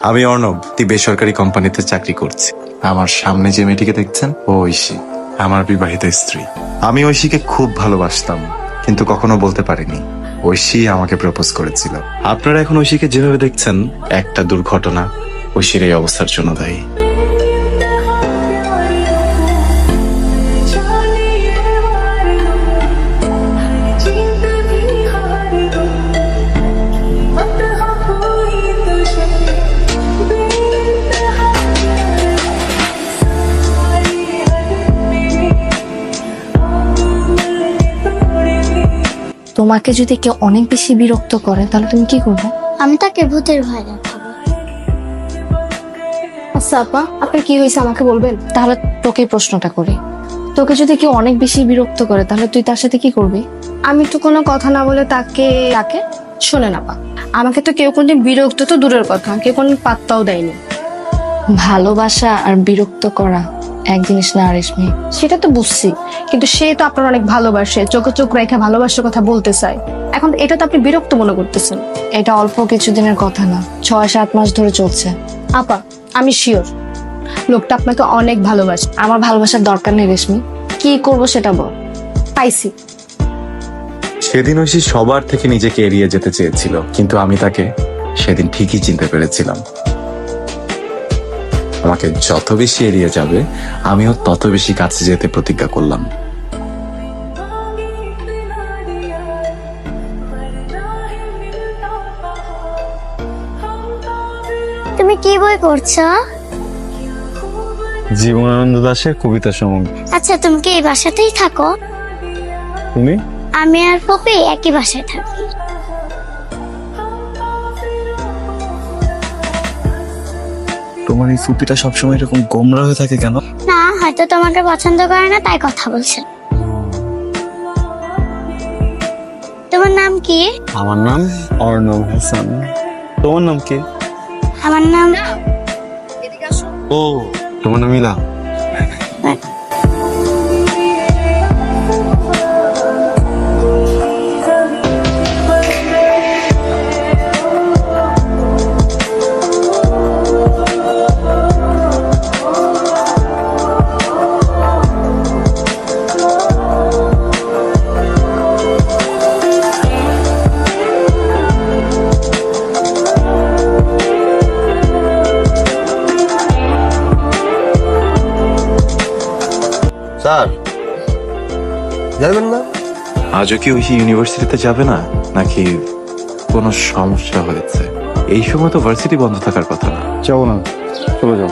আমি অর্ণব, একটি বেসরকারি কোম্পানিতে চাকরি করছি। আমার সামনে যে মেয়েটিকে দেখছেন ও ঐশী, আমার বিবাহিত স্ত্রী। আমি ঐশীকে খুব ভালোবাসতাম, কিন্তু কখনো বলতে পারিনি। ঐশী আমাকে প্রপোজ করেছিল। আপনারা এখন ঐশীকে যেভাবে দেখছেন, একটা দুর্ঘটনা ঐশীর এই অবস্থার জন্য দায়ী। তোমাকে যদি কেউ অনেক বেশি বিরক্ত করে তাহলে তুমি কি করবে? আমি তাকে ভূতের ভয় দেখাবো। আচ্ছা আপা, আপনার কি হয়েছে আমাকে বলবেন? তাহলে তোকে প্রশ্নটা করি, তোকে যদি কেউ অনেক বেশি বিরক্ত করে তাহলে তুই তার সাথে কি করবি? আমি তো কোনো কথা না বলে তাকে তাকে শোনেন আপা, আমাকে তো কেউ কোনদিন বিরক্ত তো দূরের কথা, কেউ কোনদিন পাত্তাও দেয়নি। ভালোবাসা আর বিরক্ত করা এক জিনিস না রেশমি। সেটা তো বুঝছি, কিন্তু সে তো আপনার অনেক ভালোবাসে, চোখে চোখ রেখে ভালোবাসার কথা বলতে চায়। এখন এটা তো আপনি বিরক্ত মনে করতেছেন। এটা অল্প কিছুদিনের কথা না, 6-7 মাস ধরে চলছে। আপা আমি শিওর লোকটা আপনাকে অনেক ভালোবাসে। আমার ভালোবাসার দরকার নেই রেশমি, কি করব সেটা বল। পাইছি। সেদিন ঐশী সবার থেকে নিজেকে এড়িয়ে যেতে চেয়েছিল, কিন্তু আমি তাকে সেদিন ঠিকই চিনতে পেরেছিলাম। আমাকে যত বেশি এড়িয়ে যাবে, আমিও তত বেশি কাছে যেতে প্রতিজ্ঞা করলাম। তুমি কি বই পড়ছো? জীবনানন্দ দাশের কবিতা সমগ্র। আচ্ছা, তুমি কি এই বাসাতেই থাকো? তুমি? আমি আর পপি একই বাসায় থাকি। তোমার এই ফুপিটা সবসময় এরকম গোমরা হয়ে থাকে কেন? না, হয়তো তোমাকে পছন্দ করে না তাই কথা বলছে। তোমার নাম কি? আমার নাম অর্ণব হাসান। তোমার নাম কি? আমার নাম ও, তোমার নাম ইলা। স্যার যাবেন না? আজও কি ঐশী ইউনিভার্সিটিতে যাবে না, নাকি কোনো সমস্যা হয়েছে? এই সময় তো ভার্সিটি বন্ধ থাকার কথা না। যাও না, চলে যাও।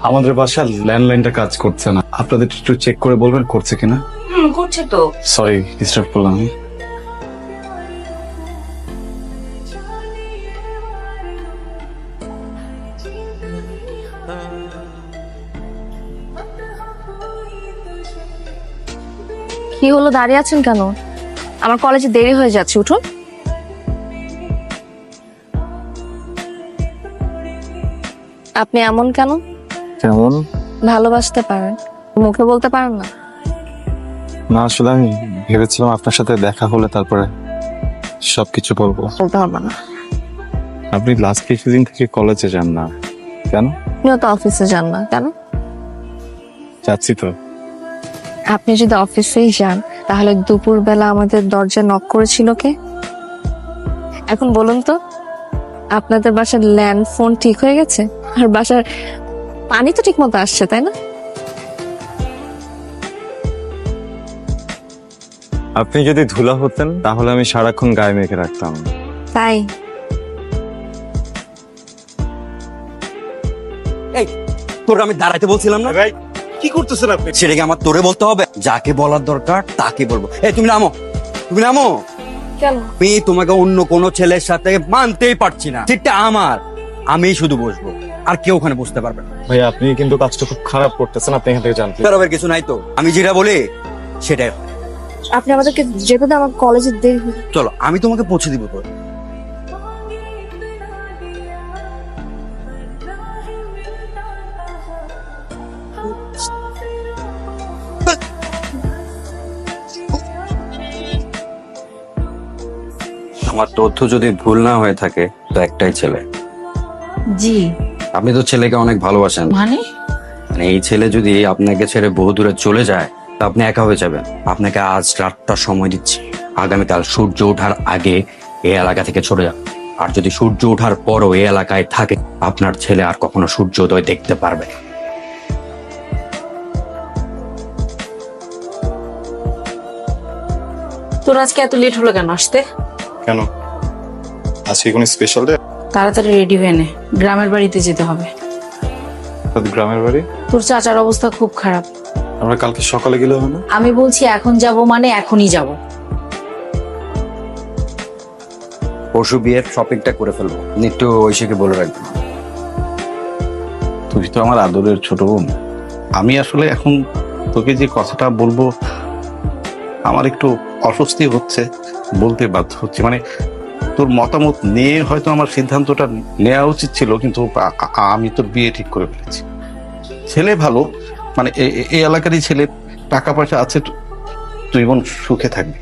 আমাদের বাসার ল্যান্ডলাইনটা কাজ করছে না, আপনাদের একটু চেক করে বলবেন করছে কিনা। করছে তো। সরি ডিস্টার্ব করলাম। কি হলো, দাঁড়িয়ে আছেন কেন? আমার কলেজে দেরি হয়ে যাচ্ছে, উঠুন। আপনি এমন কেন? কেমন? ভালোবাসতে পারেন, মুখে বলতে পারেন না? না, আসলে আমি ভেবেছিলাম আপনার সাথে দেখা হলে তারপরে সবকিছু বলবো। বলতে হবে না। আপনি লাস্ট কিছুদিন থেকে কলেজে যান না কেন? আপনিও তো অফিসে যান না কেন? যাচ্ছি তো। আপনি যদি অফিসেই যান তাহলে দুপুরবেলা আমাদের দরজা নক করেছিল কে? এখন বলুন তো, আপনাদের বাসার ল্যান্ড ফোন ঠিক হয়ে গেছে? আর বাসার পানি তো ঠিক মতো আসছে, তাই না? আপনি যদি ধুলা হতেন তাহলে আমি সারাক্ষণ গায়ে মেখে রাখতাম। তাই এই তোর আমি দাঁড়াইতে বলছিলাম না? কি করতেছেন আপনি? সেটা কি আমার তোরে বলতে হবে? যাকে বলার দরকার তাকে বলবো। এই তুমি নামো, তুমি নামো। কেন? আমি তোমাকে অন্য কোনো ছেলের সাথে মানতেই পারছি না। সিটটা আমার, আমি শুধু বসবো, আর কেউ ওখানে বসতে পারবে না। ভাই আপনি কিন্তু কাজটা খুব খারাপ করতেছেন, আপনি এখান থেকে জানতে। বেরোবার কিছু নাই তো, আমি যেটা বলি সেটাই হয়। আপনি আমাদেরকে যেতে দেন, আমার কলেজে দেরি হয়ে যাবে। চলো আমি তোমাকে পৌঁছে দিব তো। আমার তথ্য যদি ভুল না হয়ে থাকে তো একটাই ছেলে। জি। আপনি তো ছেলেকে অনেক ভালোবাসেন, মানে মানে এই ছেলে যদি আপনাকে ছেড়ে বহু দূরে চলে যায় তা আপনি একা হয়ে যাবেন। আপনাকে আজ রাতটা সময় দিচ্ছি, আগামীকাল সূর্য ওঠার আগে এই এলাকা থেকে চলে যান। আর যদি সূর্য ওঠার পরও এই এলাকায় থাকে, আপনার ছেলে আর কখনো সূর্যোদয় দেখতে পারবে না। তোর আজকে এত লেট হলো কেন আসতে? কেন, আজকে কোনো স্পেশাল ডে? তাড়াতাড়ি রেডি হয়ে নে, গ্রামের বাড়িতে যেতে হবে। গ্রামের বাড়ি? তোর চাচার অবস্থা খুব খারাপ। আমরা কালকে সকালে গেলে হবে না? আমি বলছি এখন যাব মানে এখনই যাব। পরশু বিয়ের শপিংটা করে ফেলবো, আপনি একটু ঐশীকে বলে রাখবেন। তুই তো আমার আদরের ছোট বোন। আমি আসলে এখন তোকে যে কথাটা বলবো আমার একটু অস্বস্তি হচ্ছে, বলতে বাধ্য হচ্ছে। মানে তোর মতামত নিয়ে হয়তো আমার সিদ্ধান্তটা নেওয়া উচিত ছিল, কিন্তু আমি তোর বিয়ে ঠিক করে ফেলেছি। ছেলে ভালো, মানে এই এলাকারই ছেলে, টাকা পয়সা আছে, তুই বোন সুখে থাকবি।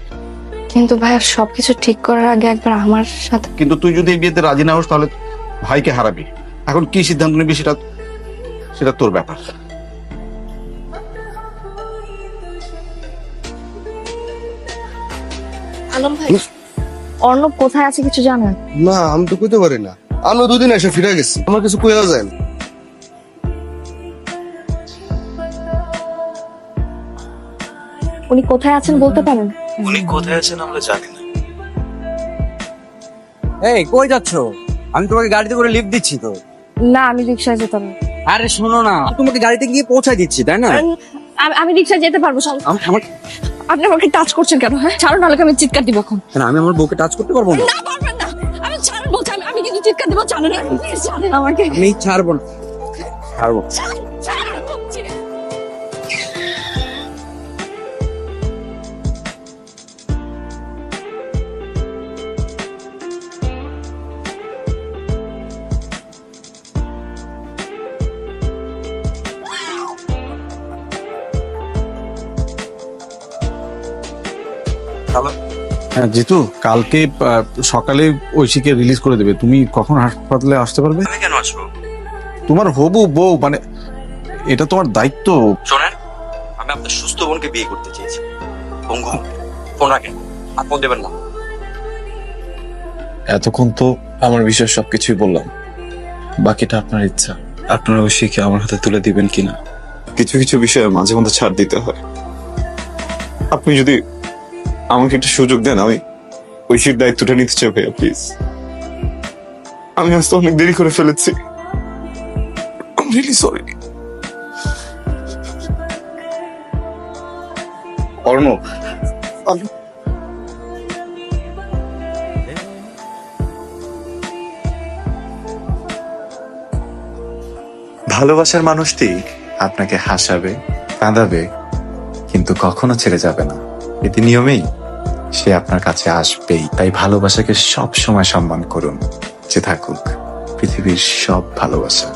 কিন্তু ভাইয়া সবকিছু ঠিক করার আগে একবার আমার সাথে। কিন্তু তুই যদি এই বিয়েতে রাজি না হোস তাহলে ভাইকে হারাবি। এখন কি সিদ্ধান্ত নিবি সেটা সেটা তোর ব্যাপার। আলম ভাই, অর্ণব কোথায় আছে কিছু জানেন? না, আমি তো কইতে পারি না। আমরা দুদিন এসে ফিরে গেছি, আমার কিছু কইয়া যায় না। উনি কোথায় আছেন বলতে পারেন? উনি কোথায় আছেন আমরা জানি না। এই কই যাচ্ছ? আমি তোমাকে গাড়িতে করে লিফট দিচ্ছি তো। না, আমি রিক্সায় যেতাম না। আরে শোনো না, তোমাকে গাড়িতে গিয়ে পৌঁছায় দিচ্ছি, তাই না? আমি রিক্সায় যেতে পারবো। চল। আমার আপনি আমাকে টাচ করছেন কেন? হ্যাঁ, ছাড়ো, নাহলে আমি চিৎকার দিব এখন। কেন, আমি আমার বউকে টাচ করতে পারবো না? না, পারবেন না। আমি ছাড়েন বলছি, আমি কিন্তু চিৎকার দিব। ছাড়েন, প্লিজ ছাড়েন আমাকে। আমি ছাড়বো না, ছাড়বো। ছাড়েন বলছি। হ্যাঁ জিতু, কালকে সকালে ঐশীকে রিলিজ করে দেবে। তুমি কখন হাসপাতালে আসতে পারবে? আমি কেন আসবো? তোমার হবু বউ, মানে এটা তোমার দায়িত্ব। শোনেন, আমি আপনার সুস্থ বোনকে বিয়ে করতে চেয়েছি। পঙ্গু, ফোন রাখেন, আর ফোন দেবেন না। এতক্ষণ তো আমার বিষয়ে সবকিছুই বললাম, বাকিটা আপনার ইচ্ছা। আপনারা ঐশীকে আমার হাতে তুলে দিবেন কিনা। কিছু কিছু বিষয়ে মাঝে মধ্যে ছাড় দিতে হয়। আপনি যদি আমাকে একটা সুযোগ দেন, আমি ঐশীর দায়িত্বটা নিতে চাই ভাইয়া, প্লিজ। আমি আজ তো অনেক দেরি করে ফেলেছি। I'm really sorry. অর্ণব, ভালোবাসার মানুষটি আপনাকে হাসাবে, কাঁদাবে, কিন্তু কখনো ছেড়ে যাবে না। এটি নিয়মেই সে আপনার কাছে আসবেই। তাই ভালোবাসাকে সব সময় সম্মান করুন, যে থাকুক পৃথিবীর সব ভালোবাসা।